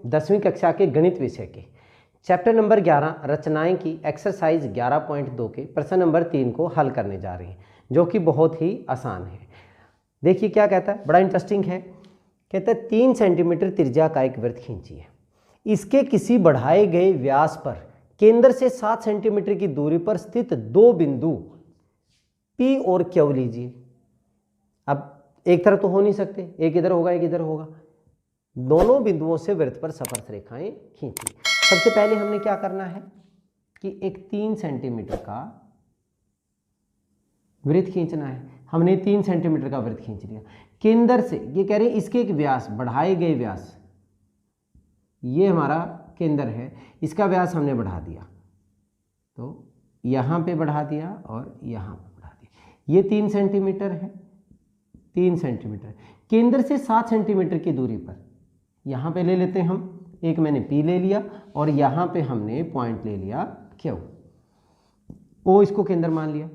10वीं कक्षा के गणित विषय के चैप्टर नंबर 11 रचनाएं की एक्सरसाइज 11.2 के प्रश्न नंबर 3 को हल करने जा रहे हैं, जो कि बहुत ही आसान है। देखिए क्या कहता है, बड़ा इंटरेस्टिंग है। कहता है 3 सेंटीमीटर त्रिज्या का एक वृत्त खींचिए, इसके किसी बढ़ाए गए व्यास पर केंद्र से 7 सेंटीमीटर की दूरी पर स्थित दो बिंदु P और Q लीजिए। अब एक तरफ तो हो नहीं सकते, एक इधर होगा एक इधर होगा, दोनों बिंदुओं से वृत्त पर स्पर्श रेखाएं खींचिए। सबसे पहले हमने क्या करना है कि एक 3 सेंटीमीटर का वृत्त खींचना है। हमने 3 सेंटीमीटर का वृत्त खींच लिया। केंद्र से ये कह रहे हैं इसके एक व्यास, बढ़ाए गए व्यास, ये हमारा केंद्र है, इसका व्यास हमने बढ़ा दिया, तो यहां पे बढ़ा दिया और यहां पे बढ़ा दिया। ये 3 सेंटीमीटर है, 3 सेंटीमीटर। केंद्र से 7 सेंटीमीटर की दूरी पर यहां पे ले लेते हैं हम, एक मैंने P ले लिया और यहां पे हमने पॉइंट ले लिया Q, O इसको केंद्र मान लिया।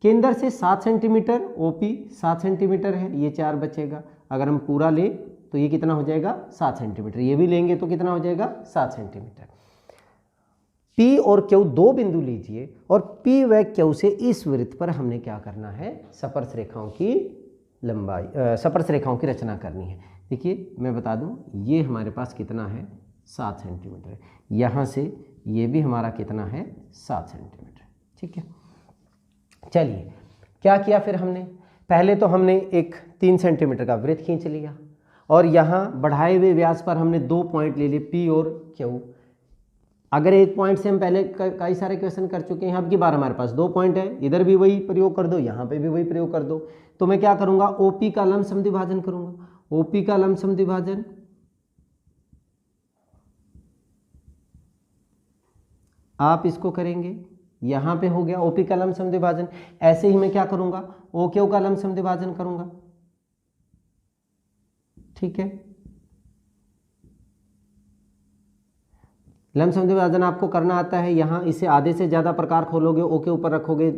केंद्र से 7 सेंटीमीटर, OP 7 सेंटीमीटर है, ये 4 बचेगा। अगर हम पूरा ले तो ये कितना हो जाएगा 7 सेंटीमीटर, ये भी लेंगे तो कितना हो जाएगा 7 सेंटीमीटर। P और Q दो बिंदु लीजिए और P व Q से इस वृत्त पर हमने क्या करना है, स्पर्श रेखाओं की लंबाई, स्पर्श रेखाओं की रचना करनी है। देखिए मैं बता दूं, ये हमारे पास कितना है 7 सेंटीमीटर, यहाँ से ये भी हमारा कितना है 7 सेंटीमीटर। ठीक है, चलिए क्या किया फिर हमने, पहले तो हमने एक 3 सेंटीमीटर का वृत्त खींच लिया और यहाँ बढ़ाए हुए व्यास पर हमने 2 पॉइंट ले लिए P और Q। अगर एक पॉइंट से हम पहले कई सारे क्वेश्चन कर चुके हैं, अब की बार हमारे पास 2 पॉइंट है, इधर भी वही प्रयोग कर दो, यहाँ पे भी वही प्रयोग कर दो। तो मैं क्या करूँगा, OP का लंब समद्विभाजन करूँगा। OP का लंब समद्विभाजन आप इसको करेंगे, यहाँ पे हो गया OP का लंब समद्विभाजन। ऐसे ही मैं क्या करूँगा, OQ का लंब समद्विभाजन करूँगा। ठीक है, लंब समद्विभाजन आपको करना आता है। यहाँ इसे आधे से ज़्यादा प्रकार खोलोगे, O के ऊपर रखोगे,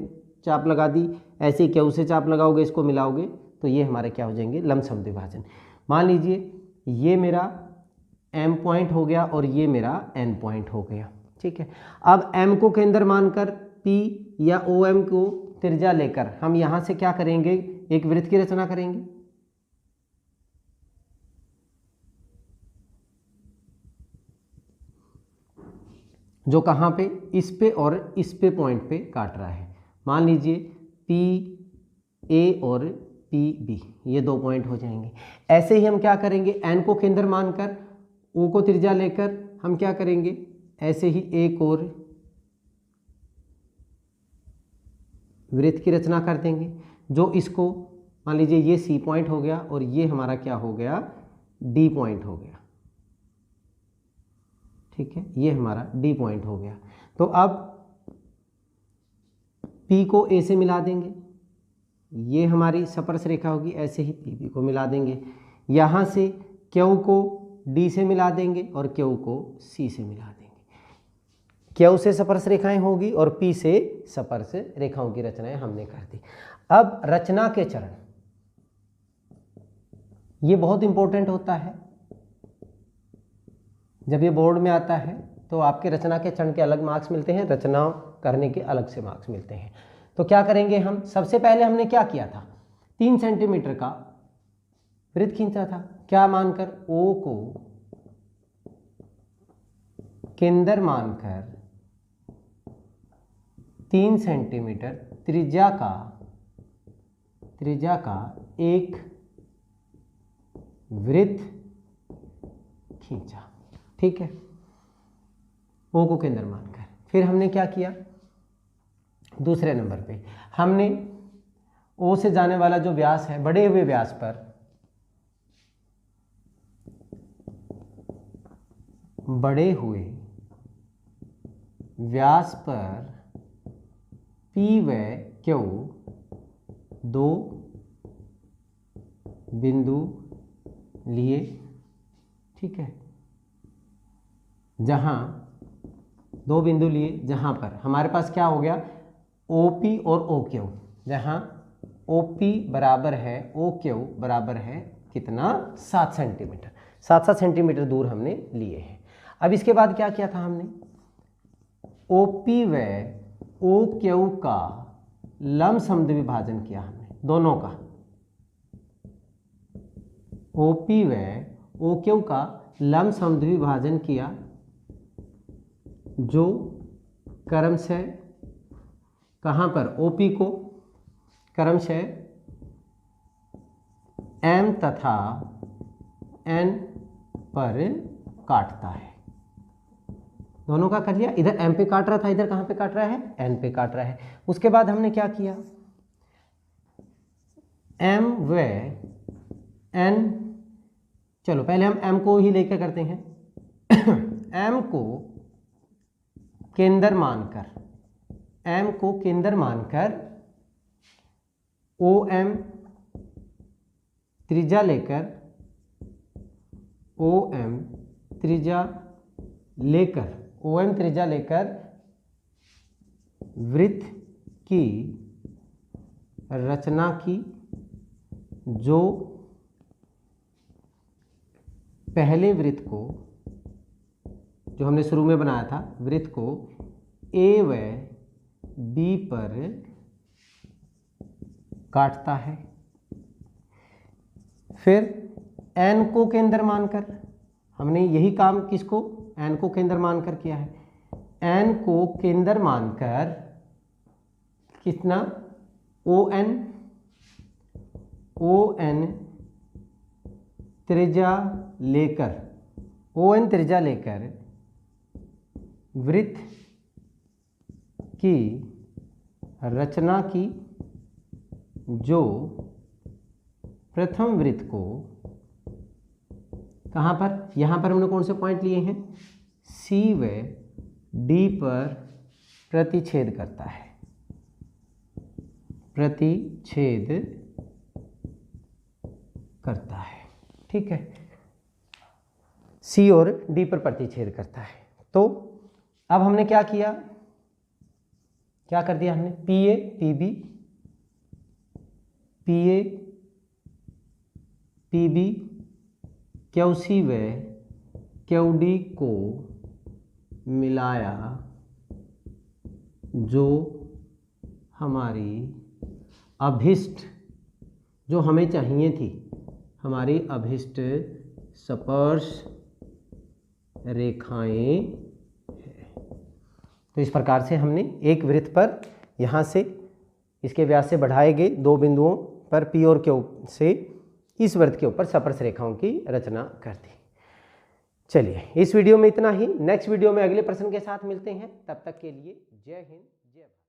चाप लगा दी, ऐसे ही Q से चाप लगाओगे, इसको मिलाओगे तो ये हमारे क्या हो जाएंगे लंब समद्विभाजन। मान लीजिए ये मेरा M पॉइंट हो गया और ये मेरा N पॉइंट हो गया। ठीक है, अब M को केंद्र मानकर P या OM को त्रिज्या लेकर हम यहाँ से क्या करेंगे, एक वृत्त की रचना करेंगे। जो कहाँ पे, इस पे और इस पे पॉइंट पे काट रहा है। मान लीजिए PA और PB, ये 2 पॉइंट हो जाएंगे। ऐसे ही हम क्या करेंगे, N को केंद्र मानकर O को त्रिज्या लेकर हम क्या करेंगे, ऐसे ही एक और वृत्त की रचना कर देंगे। जो इसको मान लीजिए ये C पॉइंट हो गया और ये हमारा क्या हो गया D पॉइंट हो गया। ठीक है, ये हमारा D पॉइंट हो गया। तो अब P को A से मिला देंगे, ये हमारी स्पर्श रेखा होगी। ऐसे ही PB को मिला देंगे, यहाँ से Q को D से मिला देंगे और Q को C से मिला देंगे। Q से स्पर्श रेखाएं होगी और P से स्पर्श रेखाओं की रचनाएं हमने कर दी। अब रचना के चरण, ये बहुत इंपॉर्टेंट होता है। जब ये बोर्ड में आता है तो आपके रचना के चरण के अलग मार्क्स मिलते हैं, रचना करने के अलग से मार्क्स मिलते हैं। तो क्या करेंगे हम, सबसे पहले हमने क्या किया था, 3 सेंटीमीटर का वृत्त खींचा था, क्या मानकर, O को केंद्र मानकर 3 सेंटीमीटर त्रिज्या का एक वृत्त खींचा। ठीक है, O को केंद्र मानकर। फिर हमने क्या किया, दूसरे नंबर पे हमने O से जाने वाला जो व्यास है, बढ़े हुए व्यास पर P व Q दो बिंदु लिए। ठीक है, जहां दो बिंदु लिए, जहां पर हमारे पास क्या हो गया, OP और OQ, जहां OP बराबर है OQ बराबर है कितना 7 सेंटीमीटर। 7-7 सेंटीमीटर दूर हमने लिए हैं। अब इसके बाद क्या किया था हमने, OP व OQ का लंबसम विभाजन किया हमने, दोनों का, OP व OQ का लंबसम विभाजन किया, जो क्रमशः कहाँ पर, OP को क्रमशः M तथा N पर काटता है। दोनों का कर लिया, इधर M पे काट रहा था, इधर कहाँ पे काट रहा है, N पे काट रहा है। उसके बाद हमने क्या किया, M व N, चलो पहले हम M को ही लेकर करते हैं। M को केंद्र मानकर, M को केंद्र मानकर OM त्रिज्या लेकर, OM त्रिज्या लेकर वृत्त की रचना की, जो पहले वृत्त को, जो हमने शुरू में बनाया था, वृत्त को A व B पर काटता है। फिर N को केंद्र मानकर, हमने यही काम किसको, N को केंद्र मानकर किया है। N को केंद्र मानकर कितना, ON त्रिज्या लेकर वृत्त की रचना की, जो प्रथम वृत्त को कहाँ पर, यहाँ पर हमने कौन से पॉइंट लिए हैं, C व D पर प्रतिच्छेद करता है, ठीक है, C और D पर प्रतिच्छेद करता है। तो अब हमने क्या किया, क्या कर दिया हमने, PA PB QC व QD को मिलाया, जो हमारी अभिष्ट, जो हमें चाहिए थी, हमारी अभिष्ट स्पर्श रेखाएं हैं। तो इस प्रकार से हमने एक वृत्त पर यहाँ से इसके व्यास से बढ़ाए गए 2 बिंदुओं पर P और Q से इस वृत्त के ऊपर स्पर्श रेखाओं की रचना कर दी। चलिए इस वीडियो में इतना ही, नेक्स्ट वीडियो में अगले प्रश्न के साथ मिलते हैं, तब तक के लिए जय हिंद जय भारत।